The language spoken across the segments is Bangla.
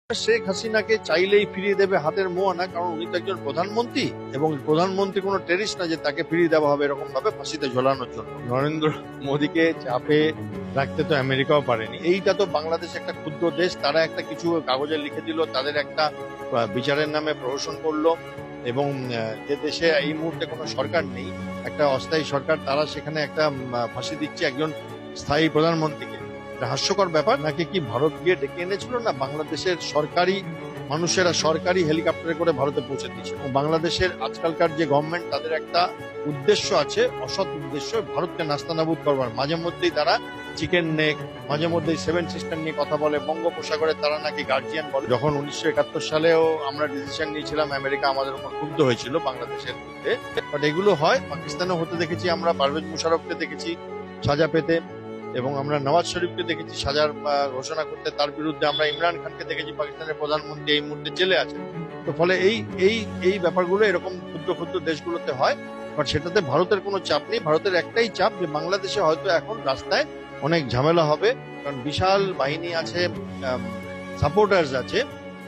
শেখ হাসিনাকে চাইলেই ফিরিয়ে দেবে হাতের মোয়া, কারণ উনি তো একজন প্রধানমন্ত্রী এবং প্রধানমন্ত্রী কোনো টেরিস্ট না যে তাকে ফিরিয়ে দেওয়া হবে এরকম ভাবে ফাঁসিতে ঝোলানোর জন্য। নরেন্দ্র মোদীকে চাপে রাখতে তো আমেরিকাও পারেনি। এইটা তো বাংলাদেশ একটা ক্ষুদ্র দেশ, তারা একটা কিছু কাগজে লিখে দিল, তাদের একটা বিচারের নামে প্রহসন করলো এবং যে দেশে এই মুহূর্তে কোনো সরকার নেই, একটা অস্থায়ী সরকার, তারা সেখানে একটা ফাঁসি দিচ্ছে একজন স্থায়ী প্রধানমন্ত্রীকে। হাস্যকর ব্যাপার, নাকি কি ভারত গিয়ে ডেকে এনেছিল, না বাংলাদেশের সরকারি মানুষেরা সরকারি হেলিকপ্টারে করে ভারতে পৌঁছে দিয়েছে। বাংলাদেশের আজকালকার যে গভর্নমেন্ট, তাদের একটা উদ্দেশ্য আছে, অসৎ উদ্দেশ্য, ভারতকে নাস্তানাবুদ করবার। মাঝে মধ্যেই তারা চিকেন নেক, মাঝে মধ্যেই সেভেন সিস্টার নিয়ে কথা বলে, বঙ্গোপসাগরে তারা নাকি গার্জিয়ান বলে। যখন 1971 সালেও আমরা ডিসিশন নিয়েছিলাম, আমেরিকা আমাদের উপর ক্ষুব্ধ হয়েছিল বাংলাদেশের বিরুদ্ধে। বাট এগুলো হয়, পাকিস্তানেও হতে দেখেছি আমরা, পারভেজ মুশারফকে দেখেছি সাজা পেতে, এবং আমরা নওয়াজ শরীফকে দেখেছি সাজার ঘোষণা করতে, তার বিরুদ্ধে আমরা ইমরান খানকে দেখেছি, পাকিস্তানের প্রধানমন্ত্রী এই মুহূর্তে জেলে আছেন। তো ফলে এই এই এই ব্যাপারগুলো এরকম ক্ষুদ্র ক্ষুদ্র দেশগুলোতে হয়, বাট সেটাতে ভারতের কোনো চাপ নেই। ভারতের একটাই চাপ যে বাংলাদেশে হয়তো এখন রাস্তায় অনেক ঝামেলা হবে, কারণ বিশাল বাহিনী আছে, সাপোর্টার্স আছে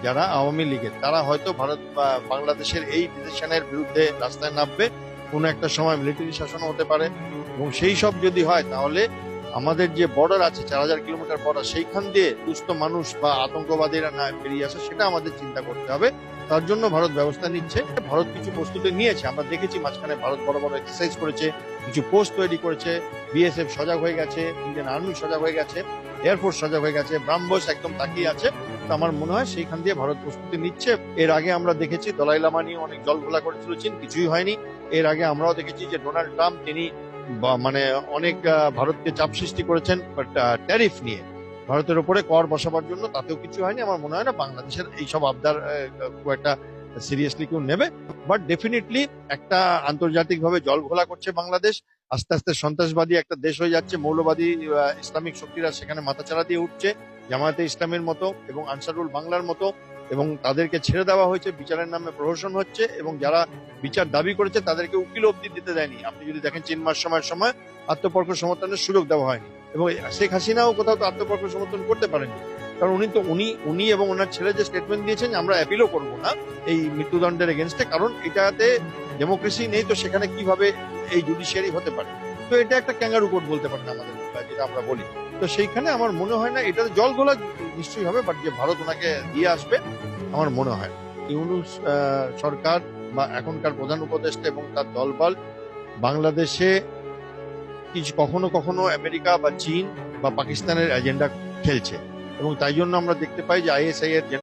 যারা আওয়ামী লীগের, তারা হয়তো ভারত বা বাংলাদেশের এই ডিসিশনের বিরুদ্ধে রাস্তায় নামবে। কোনো একটা সময় মিলিটারি শাসন হতে পারে, এবং সেই সব যদি হয় তাহলে আমাদের যে বর্ডার আছে 4000 কিলোমিটার বর্ডার, সেইখান দিয়ে দুস্থ মানুষ বা আতঙ্কবাদীরা না বেরিয়ে আসে, সেটা আমাদের চিন্তা করতে হবে। তার জন্য ভারত ব্যবস্থা নিচ্ছে। ভারত কিছু প্রস্তুতি নিয়েছে, আমরা দেখেছি মাঝখানে ভারত বড় বড় এক্সারসাইজ করেছে, কিছু পোস্ট তৈরি করেছে, বিএসএফ সজাগ হয়ে গেছে, ইন্ডিয়ান আর্মি সজাগ হয়ে গেছে, এয়ারফোর্স সজাগ হয়ে গেছে, ব্রাহ্মস একদম তাকিয়ে আছে। তো আমার মনে হয় সেইখান দিয়ে ভারত প্রস্তুতি নিচ্ছে। এর আগে আমরা দেখেছি দলাই লামা নিয়ে অনেক জল ঘোলা করেছিল চীন, কিছুই হয়নি। এর আগে আমরাও দেখেছি যে ডোনাল্ড ট্রাম্প, তিনি মানে অনেক ভারতকে চাপ সৃষ্টি করেছেন ট্যারিফ নিয়ে, ভারতের উপরে কর বসাবার জন্য, তাতেও কিছু হয়নি। আমার মনে হয় না বাংলাদেশের এইসব আবদার খুব একটা সিরিয়াসলি কেউ নেবে। বাট ডেফিনেটলি একটা আন্তর্জাতিক ভাবে জল ঘোলা করছে বাংলাদেশ, আস্তে আস্তে সন্ত্রাসবাদী একটা দেশ হয়ে যাচ্ছে, মৌলবাদী ইসলামিক শক্তিরা সেখানে মাথাচাড়া দিয়ে উঠছে, জামায়াতে ইসলামের মতো এবং আনসারুল বাংলার মতো, এবং তাদেরকে ছেড়ে দেওয়া হয়েছে, বিচারের নামে প্রহসন হচ্ছে, এবং যারা বিচার দাবি করেছে তাদেরকে উকিল অব্দি দিতে দেয়নি। আপনি যদি দেখেন 3 মাস সময় আত্মপক্ষ সমর্থনের সুযোগ দেওয়া হয়নি, এবং শেখ হাসিনাও কোথাও তো আত্মপক্ষ সমর্থন করতে পারেননি, কারণ উনি এবং ওনার ছেলে যে স্টেটমেন্ট দিয়েছেন, আমরা অ্যাপিলও করবো না এই মৃত্যুদণ্ডের এগেনস্টে, কারণ এটাতে ডেমোক্রেসি নেই, তো সেখানে কিভাবে এই জুডিশিয়ারি হতে পারে। তো এটা একটা ক্যাঙ্গারু কোর্ট বলতে পারেন আমাদের, যেটা আমরা বলি। তো সেইখানে আমার মনে হয় না এটাতে জল ঘোলা নিশ্চয়ই হবে, বাট যে ভারত ওনাকে দিয়ে আসবে আমার মনে হয়। ইউনূস সরকার বা এখনকার প্রধান উপদেষ্টা এবং তার দলবল বাংলাদেশে কিছু কখনো কখনো আমেরিকা বা চীন বা পাকিস্তানের এজেন্ডা খেলছে, এবং তাই জন্য আমরা দেখতে পাই যে আইএসআই এর